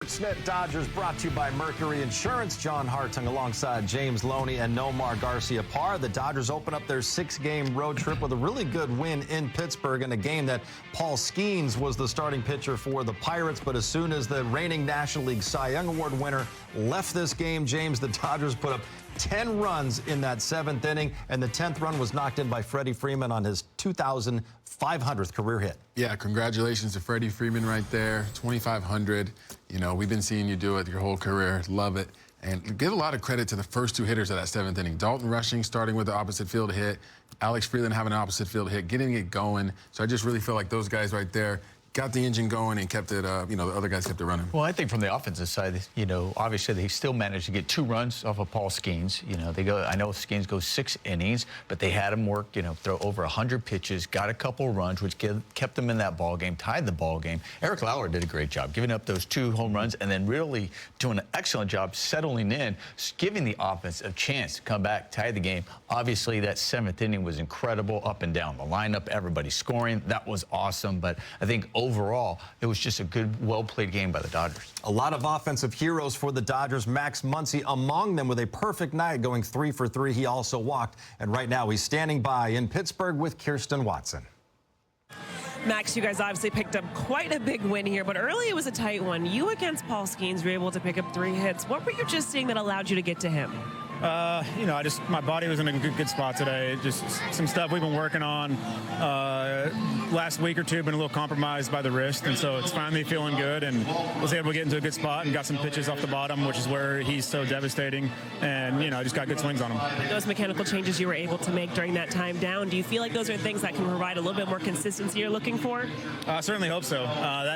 Sportsnet Dodgers brought to you by Mercury Insurance. John Hartung alongside James Loney and Nomar Garcia-Parr. The Dodgers open up their 6-game road trip with a really good win in Pittsburgh in a game that Paul Skeens was the starting pitcher for the Pirates. But as soon as the reigning National League Cy Young Award winner left this game, James, the Dodgers put up 10 runs in that 7th inning, and the 10th run was knocked in by Freddie Freeman on his 2,500th career hit. Yeah, congratulations to Freddie Freeman right there, 2,500. You know, we've been seeing you do it your whole career. Love it. And give a lot of credit to the first 2 hitters of that 7th inning. Dalton rushing, starting with the opposite field hit. Alex Freeland having an opposite field hit, getting it going. So I just really feel like those guys right there got the engine going and kept it, you know, the other guys kept it running. Well, I think from the offensive side, you know, obviously they still managed to get 2 runs off of Paul Skeens. You know, I know Skeens goes 6 innings, but they had him work, you know, throw over 100 pitches, got a couple runs, which kept them in that ball game, tied the ball game. Eric Lauer did a great job giving up those 2 home runs and then really doing an excellent job settling in, giving the offense a chance to come back, tie the game. Obviously, that 7th inning was incredible, up and down the lineup, everybody scoring. That was awesome, but I think overall, it was just a good, well-played game by the Dodgers. A lot of offensive heroes for the Dodgers. Max Muncy among them with a perfect night, going 3 for 3. He also walked, and right now he's standing by in Pittsburgh with Kirsten Watson. Max, you guys obviously picked up quite a big win here, but early it was a tight one. You against Paul Skeens were able to pick up 3 hits. What were you just seeing that allowed you to get to him? You know, my body was in a good spot today. Just some stuff we've been working on last week or 2, been a little compromised by the wrist, and so it's finally feeling good, and was able to get into a good spot and got some pitches off the bottom, which is where he's so devastating, and, you know, I just got good swings on him. Those mechanical changes you were able to make during that time down, do you feel like those are things that can provide a little bit more consistency you're looking for? I certainly hope so.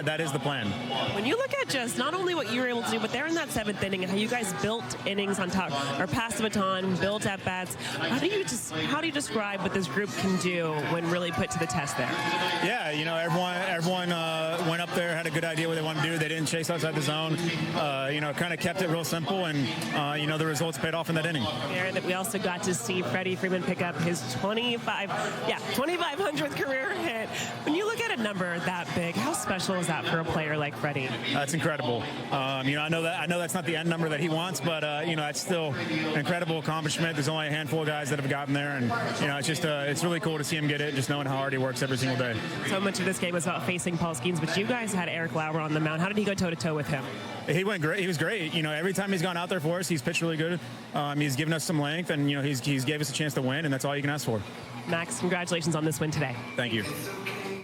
That is the plan. When you look at just not only what you were able to do, but there in that 7th inning and how you guys built innings on top, or passed the baton, built at bats, how do you describe what this group can do when really put to the test there? Yeah, you know, everyone went up there, had a good idea what they wanted to do. They didn't chase outside the zone. You know, kind of kept it real simple, and you know, the results paid off in that inning. That we also got to see Freddie Freeman pick up his 2,500th career hit. When you look at a number that big, how special is that for a player like Freddie? That's incredible. You know, I know that's not the end number that he wants, but you know, it's still an incredible accomplishment. There's only a handful of guys that have gotten there, and you know, it's just it's really cool to see him get it, just knowing how hard he works every single day. So much of this game was about facing Paul Skeens, but you guys had Eric Lauer on the mound. How did he go toe-to-toe with him? He went great. He was great. You know, every time he's gone out there for us, he's pitched really good. He's given us some length, and you know, he's gave us a chance to win, and that's all you can ask for. Max, congratulations on this win today. Thank you.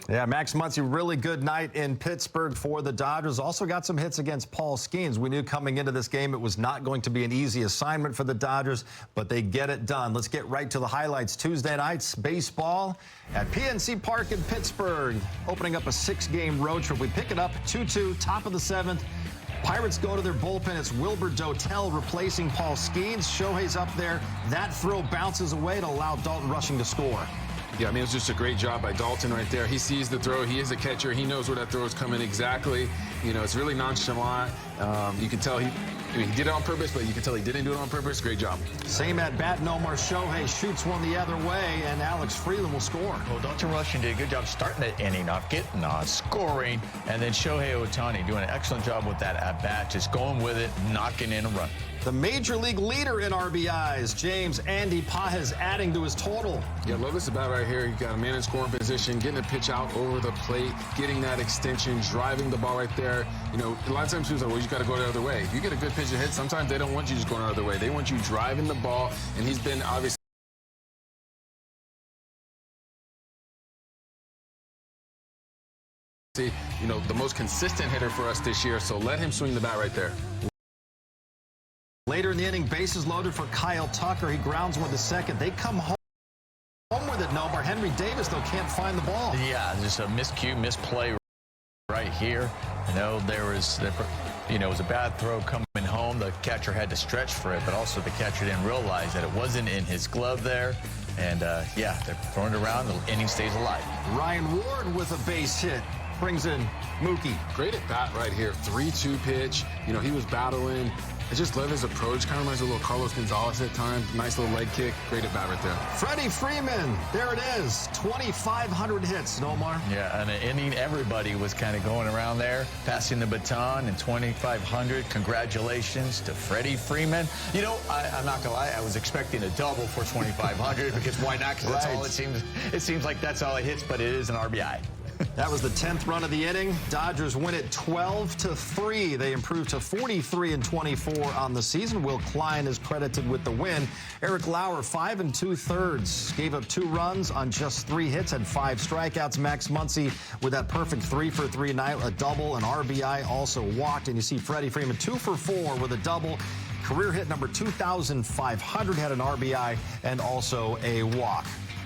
Yeah, Max Muncy, really good night in Pittsburgh for the Dodgers. Also got some hits against Paul Skeens. We knew coming into this game it was not going to be an easy assignment for the Dodgers, but they get it done. Let's get right to the highlights. Tuesday night's baseball at PNC Park in Pittsburgh, opening up a 6-game road trip. We pick it up 2-2, top of the 7th. Pirates go to their bullpen. It's Wilbur Dotel replacing Paul Skeens. Shohei's up there. That throw bounces away to allow Dalton Rushing to score. Yeah, I mean, it was just a great job by Dalton right there. He sees the throw. He is a catcher. He knows where that throw is coming exactly. You know, it's really nonchalant. You can tell he did it on purpose, but you can tell he didn't do it on purpose. Great job. Same at bat, Nomar. Shohei shoots one the other way, and Alex Freeland will score. Well, Dalton Rushing did a good job starting that inning off, getting on, scoring, and then Shohei Ohtani doing an excellent job with that at bat, just going with it, knocking in a run. The Major League leader in RBIs, James Andy Pages, adding to his total. Yeah, love this about right here. You got a man in scoring position, getting a pitch out over the plate, getting that extension, driving the ball right there. You know, a lot of times people say, well, you got to go the other way. If you get a good pitch to hit, sometimes they don't want you just going the other way. They want you driving the ball, and he's been obviously you know, the most consistent hitter for us this year, so let him swing the bat right there. Later in the inning, bases loaded for Kyle Tucker. He grounds one to second. They come home with it, Nomar. Henry Davis, though, can't find the ball. Yeah, just a miscue, misplay right here. You know, it was a bad throw coming home. The catcher had to stretch for it, but also the catcher didn't realize that it wasn't in his glove there. And, yeah, they're throwing it around. The inning stays alive. Ryan Ward with a base hit. Brings in Mookie. Great at bat right here. 3-2 pitch. You know, he was battling. I just love his approach. Kind of reminds me of a little Carlos Gonzalez at times. Nice little leg kick. Great at bat right there. Freddie Freeman, there it is. 2,500 hits, Nomar. Yeah, and an inning, everybody was kind of going around there, passing the baton in 2,500. Congratulations to Freddie Freeman. You know, I'm not going to lie, I was expecting a double for 2,500 because why not? Because that's all it seems. It seems like that's all it hits, but it is an RBI. That was the 10th run of the inning. Dodgers win it 12-3. They improve to 43-24 on the season. Will Klein is credited with the win. Eric Lauer, 5 2/3, gave up 2 runs on just 3 hits, had 5 strikeouts. Max Muncy with that perfect 3-for-3 night, a double, an RBI, also walked. And you see Freddie Freeman 2-for-4 with a double. Career hit number 2,500, had an RBI and also a walk.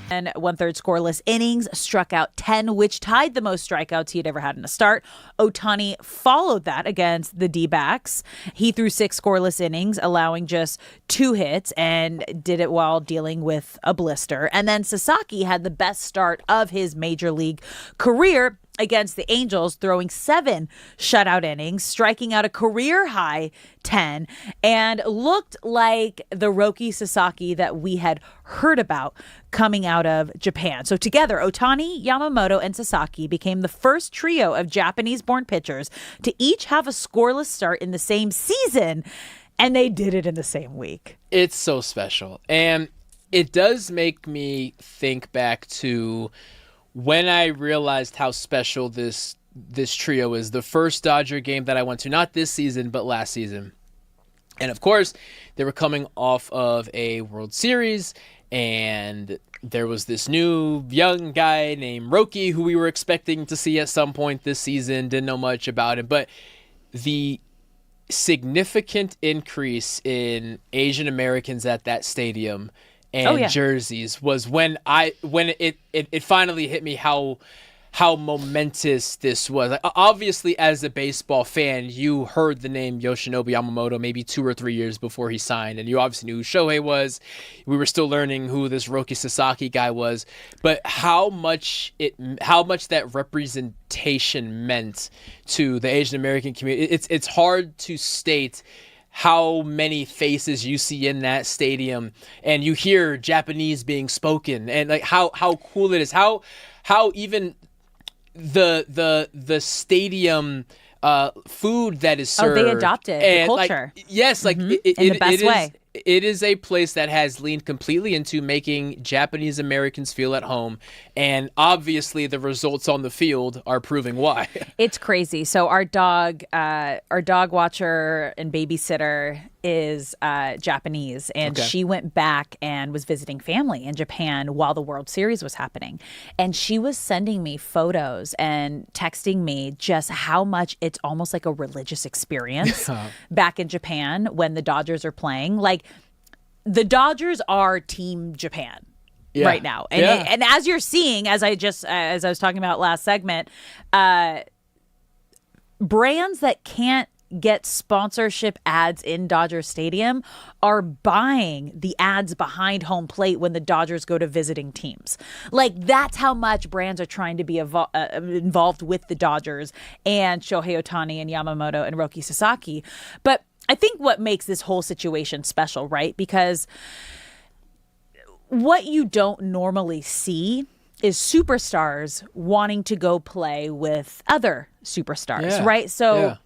And 1/3 scoreless innings, struck out 10, which tied the most strikeouts he had ever had in a start. Ohtani followed that against the D-backs. He threw 6 scoreless innings, allowing just 2 hits, and did it while dealing with a blister. And then Sasaki had the best start of his major league career against the Angels, throwing 7 shutout innings, striking out a career-high 10, and looked like the Roki Sasaki that we had heard about coming out of Japan. So together, Ohtani, Yamamoto, and Sasaki became the first trio of Japanese-born pitchers to each have a scoreless start in the same season, and they did it in the same week. It's so special. And it does make me think back to when I realized how special this trio is. The first Dodger game that I went to, not this season, but last season. And of course, they were coming off of a World Series, and there was this new young guy named Roki who we were expecting to see at some point this season. Didn't know much about him, but the significant increase in Asian Americans at that stadium and jerseys was when it finally hit me how momentous this was. Like, obviously, as a baseball fan, you heard the name Yoshinobu Yamamoto maybe 2 or 3 years before he signed, and you obviously knew who Shohei was. We were still learning who this Roki Sasaki guy was, but how much that representation meant to the Asian American community. It's hard to state how many faces you see in that stadium, and you hear Japanese being spoken, and like how cool it is, how even the stadium food that is served. Oh, they adopted the culture. Like, yes, like in the best way. It is a place that has leaned completely into making Japanese Americans feel at home, and obviously the results on the field are proving why. It's crazy. So our dog watcher and babysitter is Japanese, and she went back and was visiting family in Japan while the World Series was happening, and she was sending me photos and texting me just how much it's almost like a religious experience back in Japan when the Dodgers are playing. Like, the Dodgers are Team Japan right now. And, and as you're seeing, as I was talking about last segment, brands that can't get sponsorship ads in Dodger Stadium are buying the ads behind home plate when the Dodgers go to visiting teams. Like, that's how much brands are trying to be involved with the Dodgers and Shohei Ohtani and Yamamoto and Roki Sasaki. But I think what makes this whole situation special, right? Because what you don't normally see is superstars wanting to go play with other superstars, right? So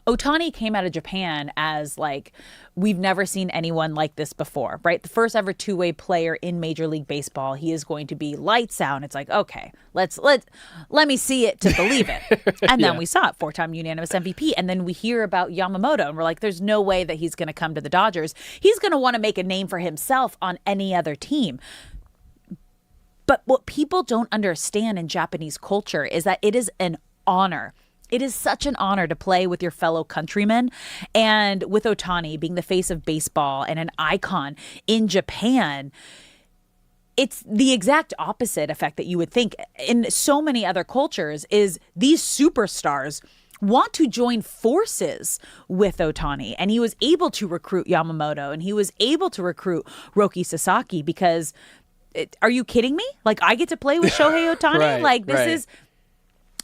Ohtani came out of Japan as like, we've never seen anyone like this before, right? The first ever two-way player in Major League Baseball. He is going to be lights out. It's like, okay, let me see it to believe it. And then we saw it, 4-time unanimous MVP. And then we hear about Yamamoto, and we're like, there's no way that he's going to come to the Dodgers. He's going to want to make a name for himself on any other team. But what people don't understand in Japanese culture is that it is an honor. It is such an honor to play with your fellow countrymen. And with Ohtani being the face of baseball and an icon in Japan, it's the exact opposite effect that you would think in so many other cultures is these superstars want to join forces with Ohtani. And he was able to recruit Yamamoto, and he was able to recruit Roki Sasaki because, are you kidding me? Like, I get to play with Shohei Ohtani? This is...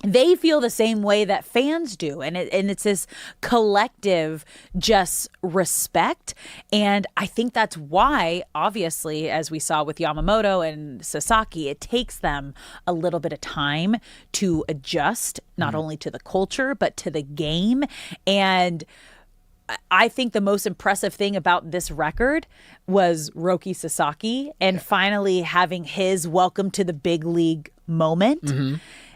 they feel the same way that fans do. And it's this collective just respect. And I think that's why, obviously, as we saw with Yamamoto and Sasaki, it takes them a little bit of time to adjust, not only to the culture, but to the game. And I think the most impressive thing about this record was Roki Sasaki and finally having his welcome to the big league moment.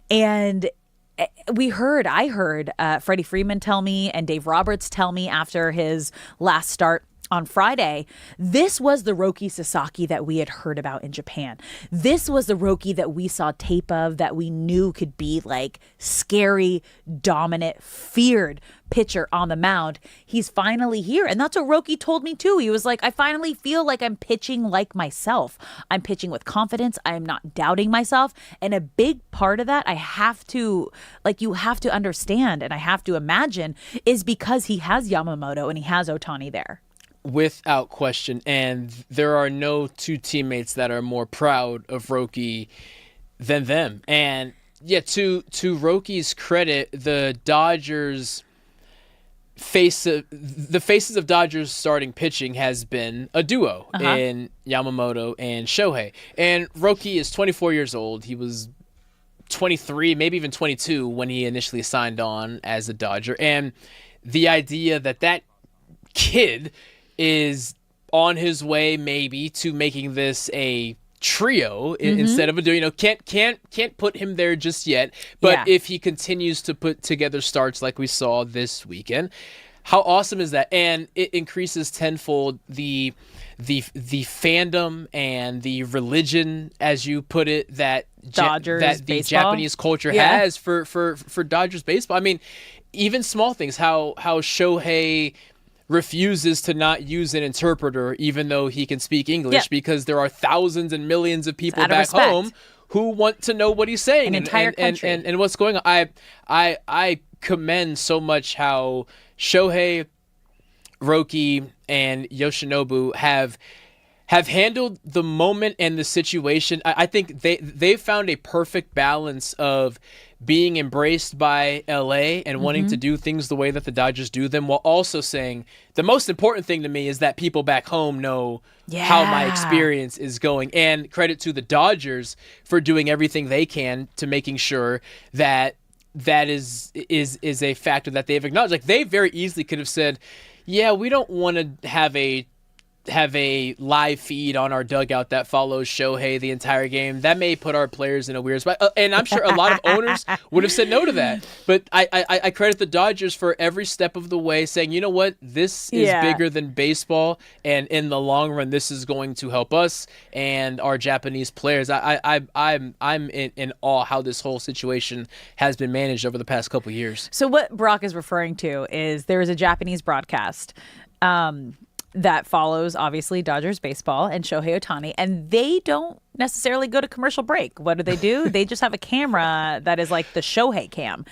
And I heard Freddie Freeman tell me and Dave Roberts tell me after his last start on Friday, this was the Roki Sasaki that we had heard about in Japan. This was the Roki that we saw tape of, that we knew could be like scary, dominant, feared pitcher on the mound. He's finally here. And that's what Roki told me too. He was like, I finally feel like I'm pitching like myself. I'm pitching with confidence. I am not doubting myself. And a big part of that, you have to understand and I have to imagine, is because he has Yamamoto and he has Ohtani there. Without question. And there are no two teammates that are more proud of Roki than them. And yeah, to Roki's credit, the faces of Dodgers starting pitching has been a duo in Yamamoto and Shohei. And Roki is 24 years old. He was 23, maybe even 22 when he initially signed on as a Dodger. And the idea that kid is on his way maybe to making this a trio instead of a duo. Can't put him there just yet. But if he continues to put together starts like we saw this weekend, how awesome is that? And it increases tenfold the fandom and the religion, as you put it, that the baseball. Japanese culture has for Dodgers baseball. I mean, even small things, how Shohei refuses to not use an interpreter even though he can speak English because there are thousands and millions of people back home who want to know what he's saying. An entire country. And what's going on. I commend so much how Shohei, Roki, and Yoshinobu have handled the moment and the situation. I think they found a perfect balance of being embraced by LA and wanting to do things the way that the Dodgers do them, while also saying the most important thing to me is that people back home know how my experience is going. And credit to the Dodgers for doing everything they can to making sure that is a factor that they've acknowledged. Like, they very easily could have said, yeah, we don't want to have a live feed on our dugout that follows Shohei the entire game. That may put our players in a weird spot. And I'm sure a lot of owners would have said no to that. But I credit the Dodgers for every step of the way saying, you know what, this is bigger than baseball. And in the long run, this is going to help us and our Japanese players. I'm in awe how this whole situation has been managed over the past couple of years. So what Brock is referring to is there is a Japanese broadcast that follows, obviously, Dodgers baseball and Shohei Ohtani, and they don't necessarily go to commercial break. What do? They just have a camera that is like the Shohei cam.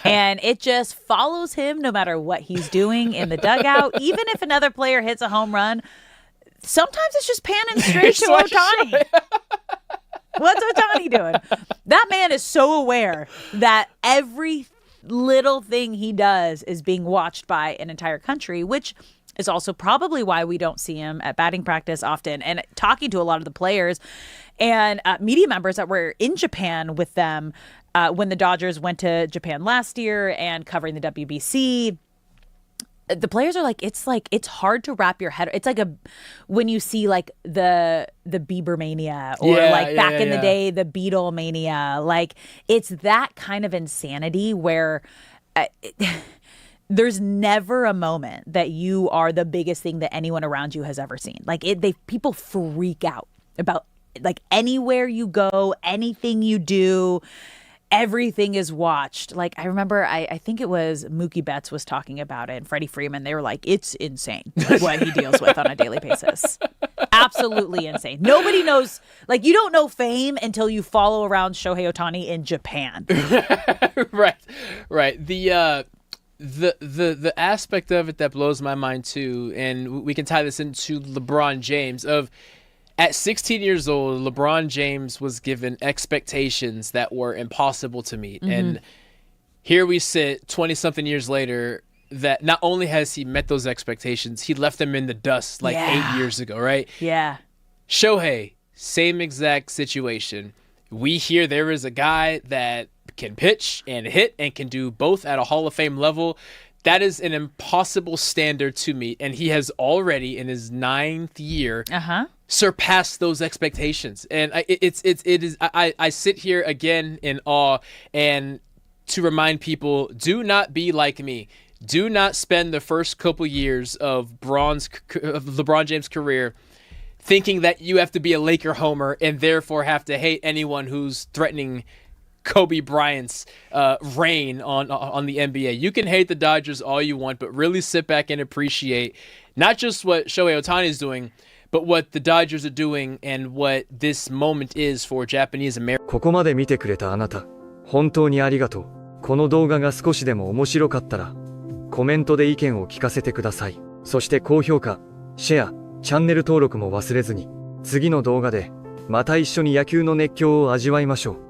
And it just follows him no matter what he's doing in the dugout. Even if another player hits a home run, sometimes it's just panning straight to Ohtani. What's Ohtani doing? That man is so aware that every little thing he does is being watched by an entire country, which is also probably why we don't see him at batting practice often. And talking to a lot of the players and media members that were in Japan with them when the Dodgers went to Japan last year and covering the WBC, the players are like, it's hard to wrap your head. It's like when you see like the Bieber mania or back in the day, the Beatle mania, like it's that kind of insanity where there's never a moment that you are the biggest thing that anyone around you has ever seen. Like people freak out about like anywhere you go, anything you do, everything is watched. Like I remember, I think it was Mookie Betts was talking about it and Freddie Freeman. They were like, it's insane what he deals with on a daily basis. Absolutely insane. Nobody knows, like you don't know fame until you follow around Shohei Ohtani in Japan. Right. The aspect of it that blows my mind too, and we can tie this into LeBron James, at 16 years old, LeBron James was given expectations that were impossible to meet. And here we sit 20-something years later that not only has he met those expectations, he left them in the dust like 8 years ago, right? Yeah. Shohei, same exact situation. We hear there is a guy that can pitch and hit and can do both at a Hall of Fame level. That is an impossible standard to meet, and he has already, in his 9th year, surpassed those expectations. And I sit here again in awe, and to remind people, do not be like me. Do not spend the first couple years of LeBron James' career thinking that you have to be a Laker homer and therefore have to hate anyone who's threatening Kobe Bryant's reign on the NBA. You can hate the Dodgers all you want, but really sit back and appreciate not just what Shohei Ohtani is doing, but what the Dodgers are doing and what this moment is for Japanese Americans. ここまで見てくれたあなた、本当にありがとう。この動画が少しでも面白かったら、コメントで意見を聞かせてください。そして高評価、シェア、チャンネル登録も忘れずに、次の動画でまた一緒に野球の熱狂を味わいましょう。